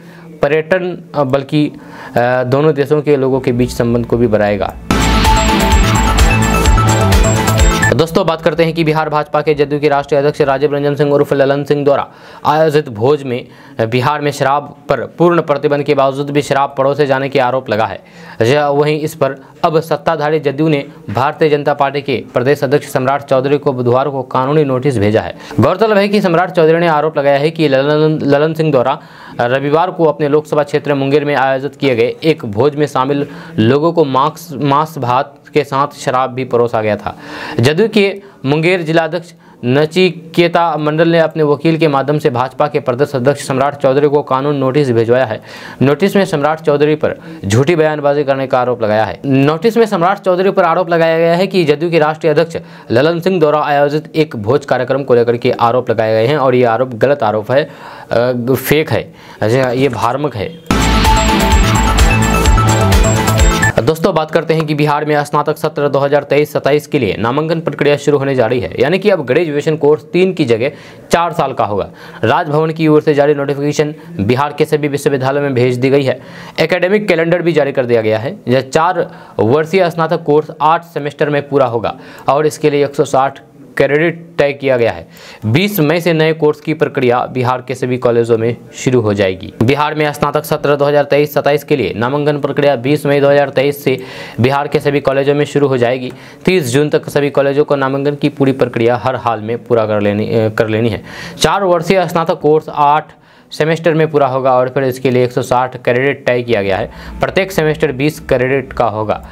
पर्यटन बल्कि दोनों देशों के लोगों के बीच संबंध को भी बढ़ाएगा। दोस्तों बात करते हैं कि बिहार भाजपा के जदयू के राष्ट्रीय अध्यक्ष राजीव रंजन सिंह उर्फ ललन सिंह द्वारा आयोजित भोज में बिहार में शराब पर पूर्ण प्रतिबंध के बावजूद भी शराब परोसे जाने के आरोप लगा है। वहीं इस पर अब सत्ताधारी जदयू ने भारतीय जनता पार्टी के प्रदेश अध्यक्ष सम्राट चौधरी को बुधवार को कानूनी नोटिस भेजा है। गौरतलब है कि सम्राट चौधरी ने आरोप लगाया है कि ललन सिंह द्वारा रविवार को अपने लोकसभा क्षेत्र मुंगेर में आयोजित किए गए एक भोज में शामिल लोगों को मांस भात के साथ शराब भी परोसा गया था। जदयू के मुंगेर जिलाध्यक्ष नचिकेता मंडल ने अपने वकील के माध्यम से भाजपा के प्रदेश अध्यक्ष सम्राट चौधरी को कानून नोटिस भिजवाया है। नोटिस में सम्राट चौधरी पर झूठी बयानबाजी करने का आरोप लगाया है। नोटिस में सम्राट चौधरी पर आरोप लगाया गया है कि जदयू के राष्ट्रीय अध्यक्ष ललन सिंह द्वारा आयोजित एक भोज कार्यक्रम को लेकर के आरोप लगाए गए हैं और ये आरोप गलत आरोप है, फेक है, ये भ्रामक है। दोस्तों बात करते हैं कि बिहार में स्नातक सत्र 2023-27 के लिए नामांकन प्रक्रिया शुरू होने जा रही है, यानी कि अब ग्रेजुएशन कोर्स 3 की जगह 4 साल का होगा। राजभवन की ओर से जारी नोटिफिकेशन बिहार के सभी विश्वविद्यालयों में भेज दी गई है। एकेडमिक कैलेंडर भी जारी कर दिया गया है। यह 4 वर्षीय स्नातक कोर्स 8 सेमेस्टर में पूरा होगा और इसके लिए 160 क्रेडिट तय किया गया है। 20 मई से नए कोर्स की प्रक्रिया बिहार के सभी कॉलेजों में शुरू हो जाएगी। बिहार में स्नातक सत्र 2023-27 के लिए नामांकन प्रक्रिया 20 मई 2023 से बिहार के सभी कॉलेजों में शुरू हो जाएगी। 30 जून तक सभी कॉलेजों को नामांकन की पूरी प्रक्रिया हर हाल में पूरा कर लेनी है। 4 वर्षीय स्नातक कोर्स 8 सेमेस्टर में पूरा होगा और फिर इसके लिए 160 क्रेडिट तय किया गया है। प्रत्येक सेमेस्टर 20 क्रेडिट का होगा।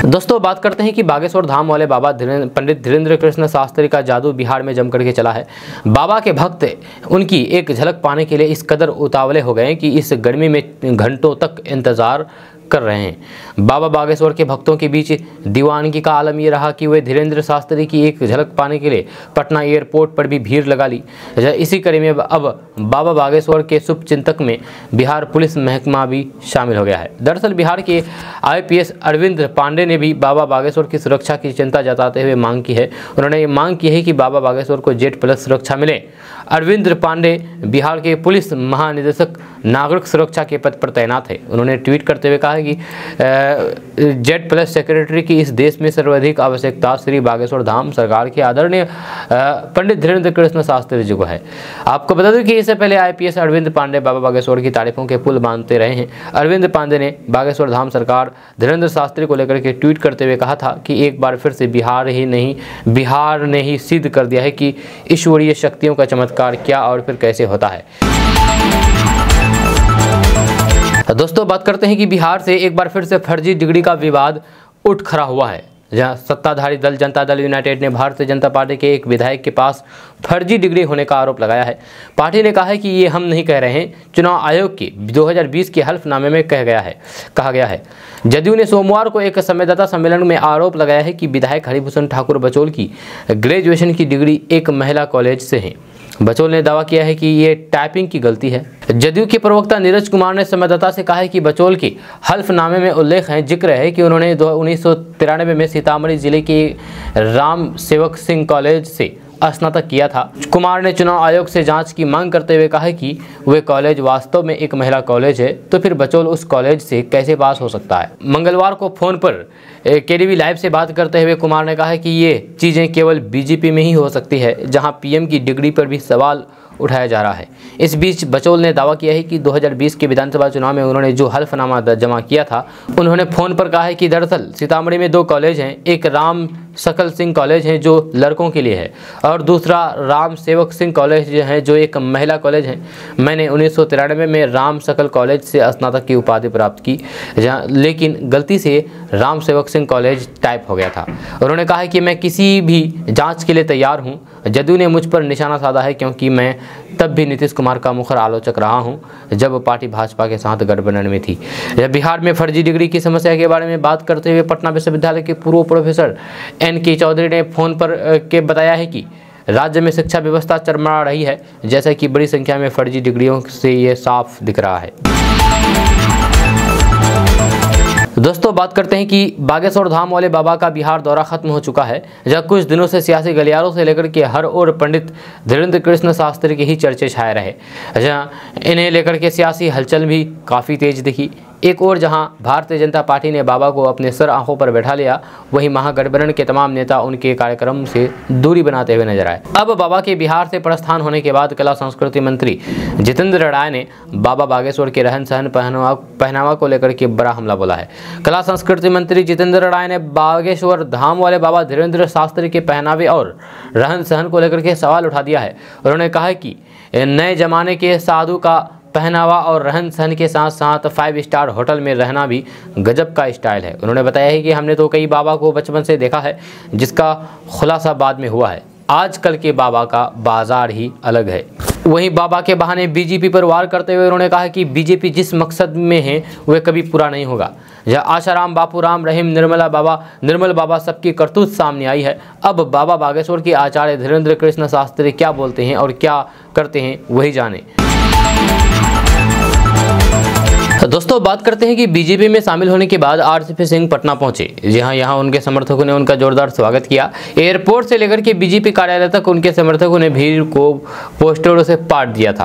दोस्तों बात करते हैं कि बागेश्वर धाम वाले बाबा पंडित धीरेन्द्र कृष्ण शास्त्री का जादू बिहार में जम करके चला है। बाबा के भक्त उनकी एक झलक पाने के लिए इस कदर उतावले हो गए कि इस गर्मी में घंटों तक इंतजार कर रहे हैं। बाबा बागेश्वर के भक्तों के बीच दीवानगी का आलम ये रहा कि वे धीरेन्द्र शास्त्री की एक झलक पाने के लिए पटना एयरपोर्ट पर भी भीड़ लगा ली। इसी कड़ी में अब बाबा बागेश्वर के शुभचिंतक में बिहार पुलिस महकमा भी शामिल हो गया है। दरअसल बिहार के IPS अरविंद पांडे ने भी बाबा बागेश्वर की सुरक्षा की चिंता जताते हुए मांग की है। उन्होंने ये मांग की है कि बाबा बागेश्वर को Z+ सुरक्षा मिले। अरविंद पांडे बिहार के पुलिस महानिदेशक नागरिक सुरक्षा के पद पर तैनात है। उन्होंने ट्वीट करते हुए कहा कि Z+ सेक्रेटरी की इस देश में सर्वाधिक आवश्यकता श्री बागेश्वर धाम सरकार के आदरणीय पंडित धीरेन्द्र कृष्ण शास्त्री जी को है। आपको बता दूं कि इससे पहले IPS अरविंद पांडे बाबा बागेश्वर की तारीफों के पुल बांधते रहे हैं। अरविंद पांडे ने बागेश्वर धाम सरकार धीरेन्द्र शास्त्री को लेकर के ट्वीट करते हुए कहा था कि एक बार फिर से बिहार ने ही सिद्ध कर दिया है कि ईश्वरीय शक्तियों का चमत्कार क्या और फिर कैसे होता है। दोस्तों बात करते हैं कि बिहार से एक बार फिर से फर्जी डिग्री का विवाद उठ खड़ा हुआ है, जहां सत्ताधारी दल जनता दल यूनाइटेड ने भारतीय जनता पार्टी के एक विधायक के पास फर्जी डिग्री होने का आरोप लगाया है। पार्टी ने कहा है कि ये हम नहीं कह रहे हैं, चुनाव आयोग के 2020 के हल्फनामे में कहा गया है। जदयू ने सोमवार को एक संवाददाता सम्मेलन में आरोप लगाया है कि विधायक हरिभूषण ठाकुर बचौल की ग्रेजुएशन की डिग्री एक महिला कॉलेज से है। बचौल ने दावा किया है कि ये टाइपिंग की गलती है। जदयू के प्रवक्ता नीरज कुमार ने संवाददाता से कहा है कि बचौल के हल्फनामे में जिक्र है कि उन्होंने 1993 में सीतामढ़ी जिले के राम सेवक सिंह कॉलेज से स्नातक किया था। कुमार ने चुनाव आयोग से जांच की मांग करते हुए कहा कि वे कॉलेज वास्तव में एक महिला कॉलेज है, तो फिर बचौल उस कॉलेज से कैसे पास हो सकता है। मंगलवार को फोन पर KDV लाइव से बात करते हुए कुमार ने कहा कि ये चीज़ें केवल BJP में ही हो सकती है, जहां PM की डिग्री पर भी सवाल उठाया जा रहा है। इस बीच बचौल ने दावा किया है कि 2020 के विधानसभा चुनाव में उन्होंने जो हल्फनामा जमा किया था, उन्होंने फोन पर कहा है कि दरअसल सीतामढ़ी में 2 कॉलेज हैं, एक राम सकल सिंह कॉलेज है जो लड़कों के लिए है और दूसरा राम सेवक सिंह कॉलेज है जो एक महिला कॉलेज है। मैंने 1993 में राम सकल कॉलेज से स्नातक की उपाधि प्राप्त की, लेकिन गलती से राम सेवक सिंह कॉलेज टाइप हो गया था। उन्होंने कहा है कि मैं किसी भी जांच के लिए तैयार हूं। जदयू ने मुझ पर निशाना साधा है क्योंकि मैं तब भी नीतीश कुमार का मुखर आलोचक रहा हूं जब पार्टी भाजपा के साथ गठबंधन में थी। बिहार में फर्जी डिग्री की समस्या के बारे में बात करते हुए पटना विश्वविद्यालय के पूर्व प्रोफेसर NK चौधरी ने फोन पर के बताया है कि राज्य में शिक्षा व्यवस्था चरमरा रही है, जैसा कि बड़ी संख्या में फर्जी डिग्रियों से ये साफ दिख रहा है। दोस्तों बात करते हैं कि बागेश्वर धाम वाले बाबा का बिहार दौरा खत्म हो चुका है, जहां कुछ दिनों से सियासी गलियारों से लेकर के हर ओर पंडित धीरेन्द्र कृष्ण शास्त्री के ही चर्चे छाए रहे, जहां इन्हें लेकर के सियासी हलचल भी काफ़ी तेज दिखी। एक और जहां भारतीय जनता पार्टी ने बाबा को अपने सर आंखों पर बैठा लिया, वहीं महागठबंधन के तमाम नेता उनके कार्यक्रम से दूरी बनाते हुए नजर आए। अब बाबा के बिहार से प्रस्थान होने के बाद कला संस्कृति मंत्री जितेंद्र राय ने बाबा बागेश्वर के रहन सहन पहनावा को लेकर के बड़ा हमला बोला है। कला संस्कृति मंत्री जितेंद्र राय ने बागेश्वर धाम वाले बाबा धीरेन्द्र शास्त्री के पहनावे और रहन सहन को लेकर के सवाल उठा दिया है। उन्होंने कहा कि नए जमाने के साधु का पहनावा और रहन सहन के साथ साथ 5 स्टार होटल में रहना भी गजब का स्टाइल है। उन्होंने बताया है कि हमने तो कई बाबा को बचपन से देखा है, जिसका खुलासा बाद में हुआ है। आजकल के बाबा का बाजार ही अलग है। वहीं बाबा के बहाने बीजेपी पर वार करते हुए उन्होंने कहा कि बीजेपी जिस मकसद में है वह कभी पूरा नहीं होगा। जहाँ आशाराम, बापूराम, रहीम, निर्मल बाबा सबकी करतूत सामने आई है। अब बाबा बागेश्वर के आचार्य धीरेन्द्र कृष्ण शास्त्री क्या बोलते हैं और क्या करते हैं वही जाने। दोस्तों, बात करते हैं कि बीजेपी में शामिल होने के बाद आरसीपी सिंह पटना पहुंचे। जी हां, यहां उनके समर्थकों ने उनका जोरदार स्वागत किया। एयरपोर्ट से लेकर के बीजेपी कार्यालय तक उनके समर्थकों ने भीड़ को पोस्टरों से पाट दिया था।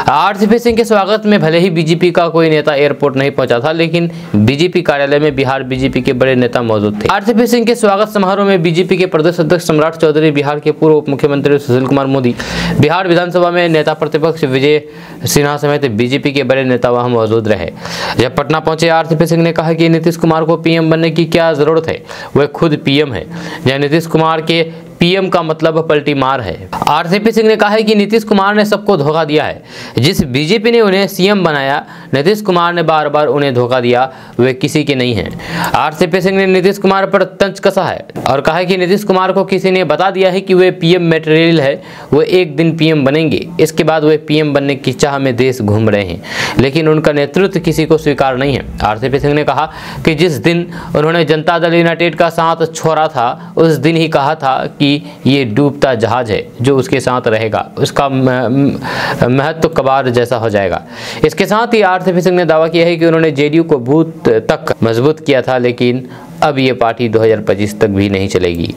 आरसीपी सिंह के स्वागत में भले ही बीजेपी का कोई नेता एयरपोर्ट नहीं पहुंचा था, लेकिन बीजेपी कार्यालय में बिहार बीजेपी के बड़े नेता मौजूद थे। आरसीपी सिंह के स्वागत समारोह में बीजेपी के प्रदेश अध्यक्ष सम्राट चौधरी, बिहार के पूर्व उप मुख्यमंत्री सुशील कुमार मोदी, बिहार विधानसभा में नेता प्रतिपक्ष विजय सिन्हा समेत बीजेपी के बड़े नेता वहां मौजूद रहे। जब पटना पहुंचे आरसीपी सिंह ने कहा कि नीतीश कुमार को पीएम बनने की क्या जरूरत है, वह खुद पीएम है। यह नीतीश कुमार के पीएम का मतलब पलटी मार है। आरसीपी सिंह ने कहा है कि नीतीश कुमार ने सबको धोखा दिया है। जिस बीजेपी ने उन्हें सीएम बनाया, नीतीश कुमार ने बार बार उन्हें धोखा दिया, वे किसी के नहीं हैं। आरसीपी सिंह ने नीतीश कुमार पर तंज कसा है और कहा है कि नीतीश कुमार को किसी ने बता दिया है कि वे पीएम मटेरियल है, वो एक दिन पीएम बनेंगे। इसके बाद वे पीएम बनने की चाह में देश घूम रहे हैं, लेकिन उनका नेतृत्व किसी को स्वीकार नहीं है। आरसीपी सिंह ने कहा कि जिस दिन उन्होंने जनता दल यूनाइटेड का साथ छोड़ा था, उस दिन ही कहा था कि ये डूबता जहाज है, जो उसके साथ रहेगा उसका महत्व कबार जैसा हो जाएगा। इसके साथ ही आरसीपी सिंह ने दावा किया है कि उन्होंने जेडीयू को बूथ तक मजबूत किया था, लेकिन अब ये पार्टी 2025 तक भी नहीं चलेगी।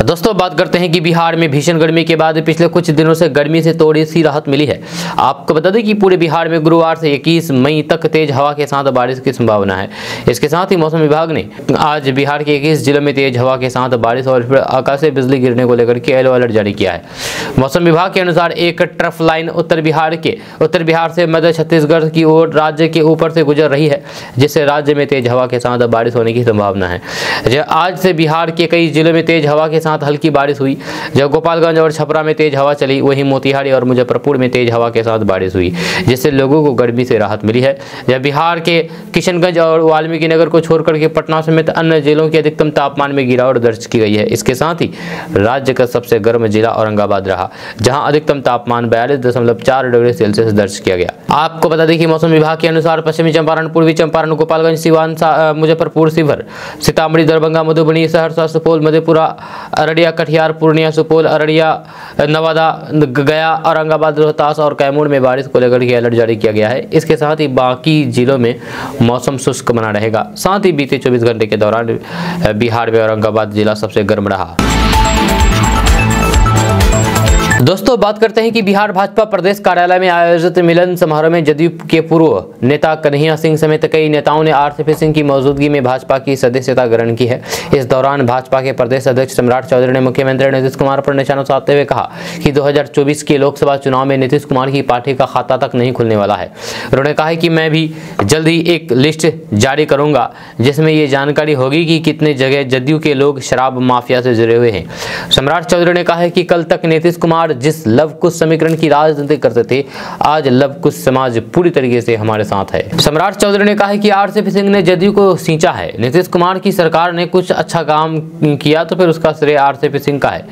दोस्तों, बात करते हैं कि बिहार में भीषण गर्मी के बाद पिछले कुछ दिनों से गर्मी से थोड़ी सी राहत मिली है। आपको बता दें कि पूरे बिहार में गुरुवार से 21 मई तक तेज हवा के साथ बारिश की संभावना है। इसके साथ ही मौसम विभाग ने आज बिहार के 21 जिलों में तेज हवा के साथ बारिश और फिर आकाशीय बिजली गिरने को लेकर के येलो अलर्ट जारी किया है। मौसम विभाग के अनुसार एक ट्रफ लाइन उत्तर बिहार से मध्य छत्तीसगढ़ की ओर राज्य के ऊपर से गुजर रही है, जिससे राज्य में तेज हवा के साथ बारिश होने की संभावना है। आज से बिहार के कई जिलों में तेज हवा के साथ हल्की बारिश हुई। जब गोपालगंज और छपरा में तेज हवा चली, वहीं मोतिहारी और मुजफ्फरपुर में तेज हवा के साथ बारिश हुई, जिससे लोगों को गर्मी से राहत मिली है। जब बिहार के किशनगंज और वाल्मीकि नगर को छोड़कर के पटना समेत अन्य जिलों के अधिकतम तापमान में गिरावट दर्ज की गई है। इसके साथ ही राज्य का सबसे गर्म जिला औरंगाबाद रहा, जहां अधिकतम तापमान 42.4 डिग्री सेल्सियस दर्ज किया गया। आपको बता दें कि मौसम विभाग के अनुसार पश्चिमी चंपारण, पूर्वी चंपारण, गोपालगंज, सिवान, मुजफ्फरपुर, शिवहर, सीतामढ़ी, दरभंगा, मधुबनी, सहरसा, सुपौल, मधेपुरा, अररिया, कटिहार, पूर्णिया, सुपौल, अररिया, नवादा, गया, औरंगाबाद, रोहतास और कैमूर में बारिश को लेकर के अलर्ट जारी किया गया है। इसके साथ ही बाकी जिलों में मौसम शुष्क बना रहेगा। साथ ही बीते 24 घंटे के दौरान बिहार में औरंगाबाद जिला सबसे गर्म रहा। दोस्तों, बात करते हैं कि बिहार भाजपा प्रदेश कार्यालय में आयोजित मिलन समारोह में जदयू के पूर्व नेता कन्हैया सिंह समेत कई नेताओं ने आरसीपी सिंह की मौजूदगी में भाजपा की सदस्यता ग्रहण की है। इस दौरान भाजपा के प्रदेश अध्यक्ष सम्राट चौधरी ने मुख्यमंत्री नीतीश कुमार पर निशाना साधते हुए कहा कि 2024 के लोकसभा चुनाव में नीतीश कुमार की पार्टी का खाता तक नहीं खुलने वाला है। उन्होंने कहा कि मैं भी जल्द ही एक लिस्ट जारी करूंगा, जिसमें ये जानकारी होगी कि कितने जगह जदयू के लोग शराब माफिया से जुड़े हुए हैं। सम्राट चौधरी ने कहा है कि कल तक नीतीश कुमार जिस लव कुश समीकरण की राजनीति करते थे, आज लव कुश समाज पूरी तरीके से हमारे साथ है। सम्राट चौधरी ने कहा है कि आरसीपी सिंह ने जदयू को सींचा है। नीतीश कुमार की सरकार ने कुछ अच्छा काम किया तो फिर उसका श्रेय आरसीपी सिंह का है।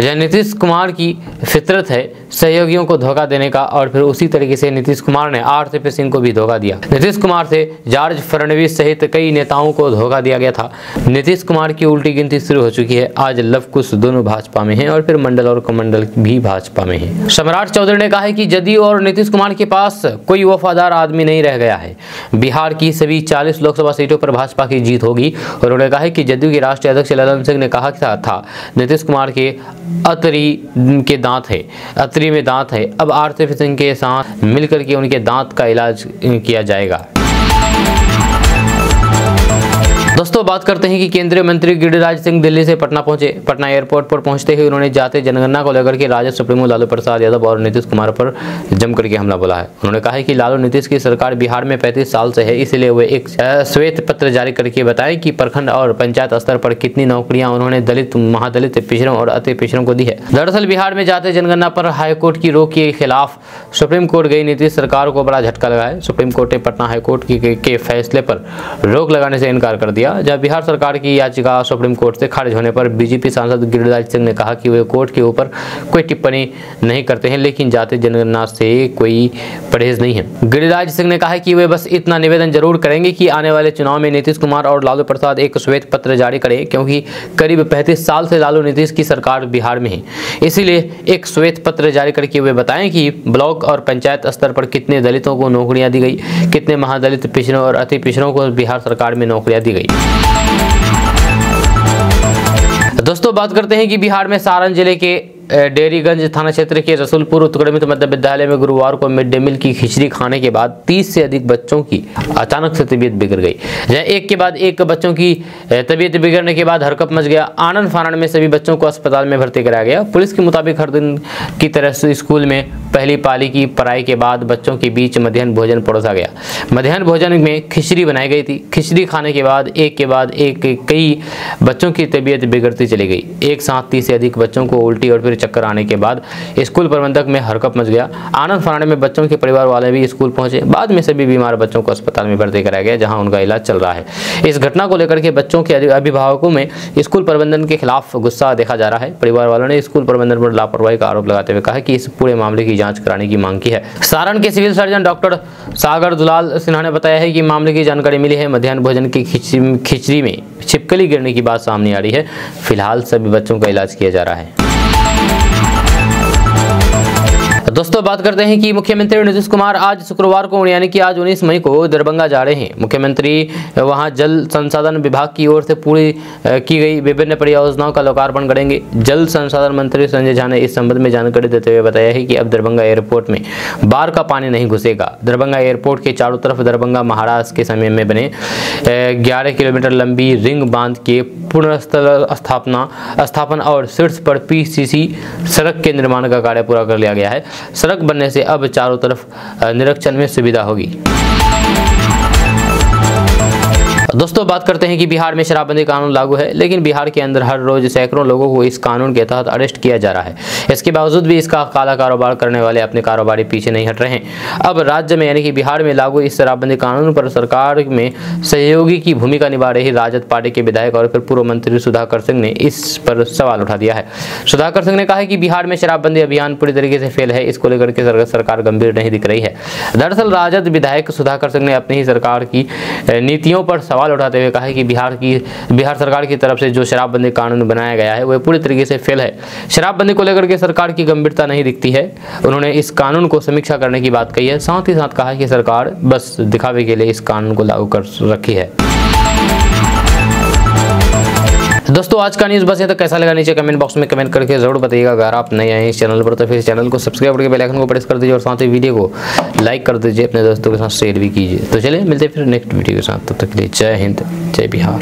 यह नीतीश कुमार की फितरत है सहयोगियों को धोखा देने का, और फिर उसी तरीके से नीतीश कुमार ने आरसीपी सिंह को भी धोखा दिया। नीतीश कुमार से जॉर्ज फडणवीस सहित कई नेताओं को धोखा दिया गया था। नीतीश कुमार की उल्टी गिनती शुरू हो चुकी है। आज लव कुश दोनों भाजपा में हैं और फिर मंडल और कमंडल भी भाजपा में है। सम्राट चौधरी ने कहा है कि जदयू और नीतीश कुमार के पास कोई वफादार आदमी नहीं रह गया है। बिहार की सभी 40 लोकसभा सीटों पर भाजपा की जीत होगी। और उन्होंने कहा है कि जदयू के राष्ट्रीय अध्यक्ष ललन सिंह ने कहा था नीतीश कुमार के अतरी के दांत है, अतरी में दांत है। अब आरसीपी सिंह के साथ मिलकर के उनके दांत का इलाज किया जाएगा। दोस्तों बात करते हैं कि केंद्रीय मंत्री गिरिराज सिंह दिल्ली से पटना पहुंचे। पटना एयरपोर्ट पर पहुंचते ही उन्होंने जाते जनगणना को लेकर के राजद सुप्रीमो लालू प्रसाद यादव और नीतीश कुमार पर जम करके हमला बोला है। उन्होंने कहा है कि लालू नीतीश की सरकार बिहार में 35 साल से है, इसलिए वे एक श्वेत पत्र जारी करके बताएं कि प्रखंड और पंचायत स्तर पर कितनी नौकरियां उन्होंने दलित, महादलित, पिछड़ों और अति पिछड़ों को दी है। दरअसल बिहार में जाते जनगणना पर हाईकोर्ट की रोक के खिलाफ सुप्रीम कोर्ट गई नीतीश सरकार को बड़ा झटका लगा है। सुप्रीम कोर्ट ने पटना हाईकोर्ट के फैसले पर रोक लगाने से इनकार कर दिया। जब बिहार सरकार की याचिका सुप्रीम कोर्ट से खारिज होने पर बीजेपी सांसद गिरिराज सिंह ने कहा कि वे कोर्ट के ऊपर कोई टिप्पणी नहीं करते हैं, लेकिन जाति जनगणना से कोई परहेज नहीं है। गिरिराज सिंह ने कहा कि वे बस इतना निवेदन जरूर करेंगे कि आने वाले चुनाव में नीतीश कुमार और लालू प्रसाद एक श्वेत पत्र जारी करें, क्योंकि करीब 35 साल से लालू नीतीश की सरकार बिहार में है। इसीलिए एक श्वेत पत्र जारी करके वे बताएं कि ब्लॉक और पंचायत स्तर पर कितने दलितों को नौकरियां दी गई, कितने महादलित, पिछड़ों और अति पिछड़ों को बिहार सरकार में नौकरियां दी गई। दोस्तों बात करते हैं कि बिहार में सारण जिले के डेरीगंज थाना क्षेत्र के रसूलपुर उत्क्रमित मध्य विद्यालय में गुरुवार को मिड डे मील की खिचड़ी खाने के बाद 30 से अधिक बच्चों की अचानक से तबीयत बिगड़ गई। जहां एक के बाद एक बच्चों की तबीयत बिगड़ने के बाद हरकत मच गया। आनंद फानन में सभी बच्चों को अस्पताल में भर्ती कराया गया। पुलिस के मुताबिक हर दिन की तरह से स्कूल में पहली पाली की पढ़ाई के बाद बच्चों के बीच मध्याह्न भोजन परोसा गया। मध्याह्न भोजन में खिचड़ी बनाई गई थी। खिचड़ी खाने के बाद एक कई बच्चों की तबीयत बिगड़ती चली गई। एक साथ 30 से अधिक बच्चों को उल्टी और फिर चक्कर आने के बाद स्कूल प्रबंधक में हरकत मच गया। आनंद फानन में बच्चों के परिवार वाले भी स्कूल पहुंचे। बाद में सभी बीमार बच्चों को अस्पताल में भर्ती कराया गया, जहां उनका इलाज चल रहा है। इस घटना को लेकर के बच्चों के अभिभावकों में स्कूल प्रबंधन के खिलाफ गुस्सा देखा जा रहा है। परिवार वालों ने स्कूल प्रबंधन पर लापरवाही का आरोप लगाते हुए कहा कि इस पूरे मामले की जांच कराने की मांग की है। सारण के सिविल सर्जन डॉक्टर सागर दुलाल सिन्हा ने बताया है कि मामले की जानकारी मिली है। मध्याह्न भोजन की खिचड़ी में छिपकली गिरने की बात सामने आ रही है। फिलहाल सभी बच्चों का इलाज किया जा रहा है। दोस्तों बात करते हैं कि मुख्यमंत्री नीतीश कुमार आज शुक्रवार को यानी कि आज 19 मई को दरभंगा जा रहे हैं। मुख्यमंत्री वहां जल संसाधन विभाग की ओर से पूरी की गई विभिन्न परियोजनाओं का लोकार्पण करेंगे। जल संसाधन मंत्री संजय झा ने इस संबंध में जानकारी देते हुए बताया है कि अब दरभंगा एयरपोर्ट में बाढ़ का पानी नहीं घुसेगा। दरभंगा एयरपोर्ट के चारों तरफ दरभंगा महाराज के समय में बने 11 किलोमीटर लंबी रिंग बांध के स्थापना और शीर्ष पर PCC सड़क के निर्माण का कार्य पूरा कर लिया गया है। सड़क बनने से अब चारों तरफ निरीक्षण में सुविधा होगी। दोस्तों बात करते हैं कि बिहार में शराबबंदी कानून लागू है, लेकिन बिहार के अंदर हर रोज सैकड़ों लोगों को इस कानून के तहत अरेस्ट किया जा रहा है। इसके बावजूद भी इसका काला कारोबार करने वाले अपने कारोबारी पीछे नहीं हट रहे हैं। अब राज्य में यानी कि बिहार में लागू इस शराबबंदी कानून पर सरकार में सहयोगी की भूमिका निभा रही राजद पार्टी के विधायक और फिर पूर्व मंत्री सुधाकर सिंह ने इस पर सवाल उठा दिया है। सुधाकर सिंह ने कहा है कि बिहार में शराबबंदी अभियान पूरी तरीके से फेल है। इसको लेकर के सरकार गंभीर नहीं दिख रही है। दरअसल राजद विधायक सुधाकर सिंह ने अपनी ही सरकार की नीतियों पर सवाल उठाते हुए कहा है कि बिहार सरकार की तरफ से जो शराबबंदी कानून बनाया गया है वह पूरी तरीके से फेल है। शराबबंदी को लेकर के सरकार की गंभीरता नहीं दिखती है। उन्होंने इस कानून को समीक्षा करने की बात कही है। साथ ही साथ कहा कि सरकार बस दिखावे के लिए इस कानून को लागू कर रखी है। दोस्तों आज का न्यूज़ बस यहाँ तक। कैसा लगा नीचे कमेंट बॉक्स में कमेंट करके जरूर बताइएगा। अगर आप नए आए इस चैनल पर तो फिर चैनल को सब्सक्राइब करके बेल आइकन को प्रेस कर दीजिए और साथ ही वीडियो को लाइक कर दीजिए, अपने दोस्तों के साथ शेयर भी कीजिए। तो चलिए मिलते हैं फिर नेक्स्ट वीडियो के साथ। तब तक के लिए जय हिंद, जय बिहार।